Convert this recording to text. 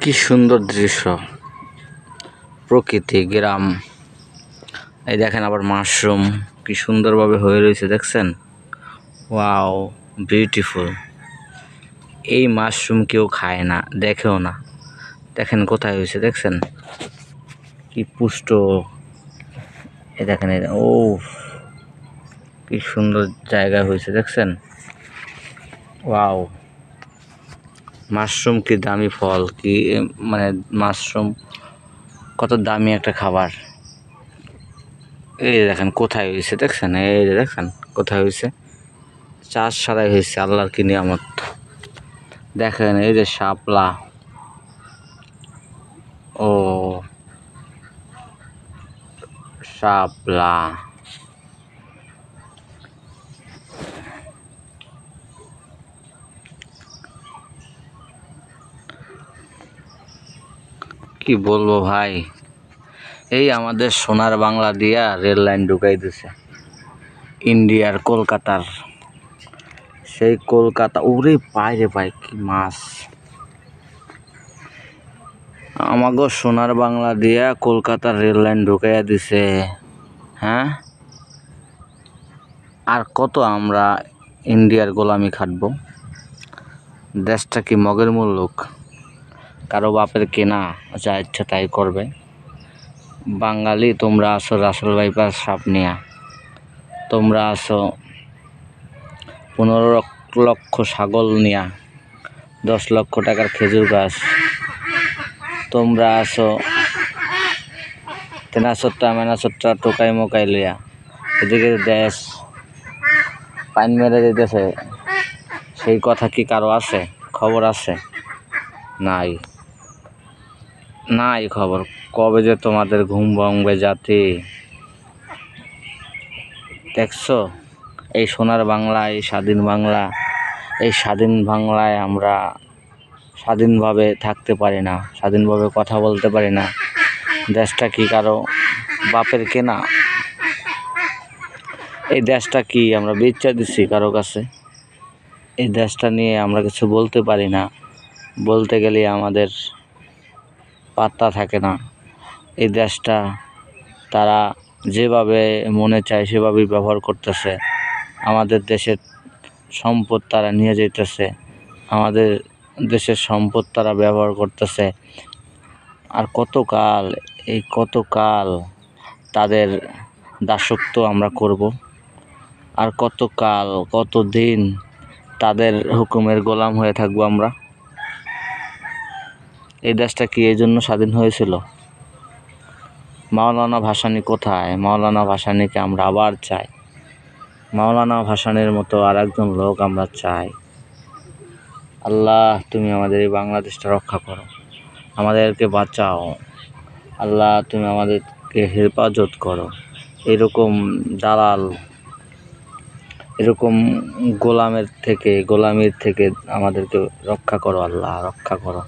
কি সুন্দর দৃশ্য, প্রকৃতি, গ্রাম। এই দেখেন আবার মাশরুম কি সুন্দরভাবে হয়ে রয়েছে, দেখছেন? Wow, beautiful. এই মাশরুম কেউ খায় না, দেখেও না। দেখেন কোথায় হয়েছে, দেখছেন কি পুষ্ট। এই দেখেন, ও কি সুন্দর জায়গা হয়েছে, দেখছেন? ওয়াও, মাশরুম কি দামি ফল, কি মানে মাশরুম কত দামি একটা খাবার। এই দেখেন কোথায় হয়েছে, দেখছেন? এই যে দেখছেন কোথায় হয়েছে, চাষ ছাড়াই হয়েছে, আল্লাহর কি নিয়ামত। দেখেন এই যে শাপলা, ও শাপলা, কি বলবো ভাই। এই আমাদের সোনার বাংলা দিয়া রেল লাইন ঢুকাই দিছে ইন্ডিয়ার, কলকাতার। সেই কলকাতা, ওরে পায় রে পায়, কি মাছ। আমাগো সোনার বাংলা দিয়া কলকাতার রেল লাইন ঢুকাইয়া দিছে। হ্যাঁ, আর কত আমরা ইন্ডিয়ার গোলামি খাটবো? দেশটা কি মগের মুল্লুক? কারো বাপের কেনা, যা ইচ্ছা তাই করবে। বাঙালি তোমরা আছো রাসেল ভাইপার সাপ নিয়া, তোমরা আছো 15 লক্ষ ছাগল নিয়া, 10 লক্ষ টাকার খেজুর গাছ। তোমরা আছো তেনাচট্টা মেনাচট্টা টোকাই মোকাই লইয়া। এদিকে দেশ পাইন মেরে দিতেছে, সেই কথা কি কারো আছে? খবর আছে? নাই, নাই খবর। কবে যে তোমাদের ঘুম ভাঙবে জাতি, দেখছো? এই সোনার বাংলা, এই স্বাধীন বাংলা, এই স্বাধীন বাংলায় আমরা স্বাধীনভাবে থাকতে পারি না, স্বাধীনভাবে কথা বলতে পারি না। দেশটা কি কারো বাপের কেনা? এই দেশটা কি আমরা বেচা দিচ্ছি কারো কাছে? এই দেশটা নিয়ে আমরা কিছু বলতে পারি না, বলতে গেলে আমাদের পাত্তা থাকে না। এই দেশটা তারা যেভাবে মনে চায় সেভাবেই ব্যবহার করতেছে। আমাদের দেশের সম্পদ তারা নিয়ে যেতেছে, আমাদের দেশের সম্পদ তারা ব্যবহার করতেছে। আর কতকাল, এই কতকাল তাদের দাসত্ব আমরা করব? আর কতকাল, কতদিন তাদের হুকুমের গোলাম হয়ে থাকবো আমরা? এই দেশটা কি এই জন্য স্বাধীন হয়েছিল? মাওলানা ভাসানী কোথায়? মাওলানা ভাসানীকে আমরা আবার চাই। মাওলানা ভাসানীর মতো আর একজন লোক আমরা চাই। আল্লাহ, তুমি আমাদের এই বাংলাদেশটা রক্ষা করো, আমাদেরকে বাঁচাও। আল্লাহ, তুমি আমাদেরকে হেফাজত করো। এরকম দালাল, এরকম গোলামির থেকে আমাদেরকে রক্ষা করো। আল্লাহ, রক্ষা করো।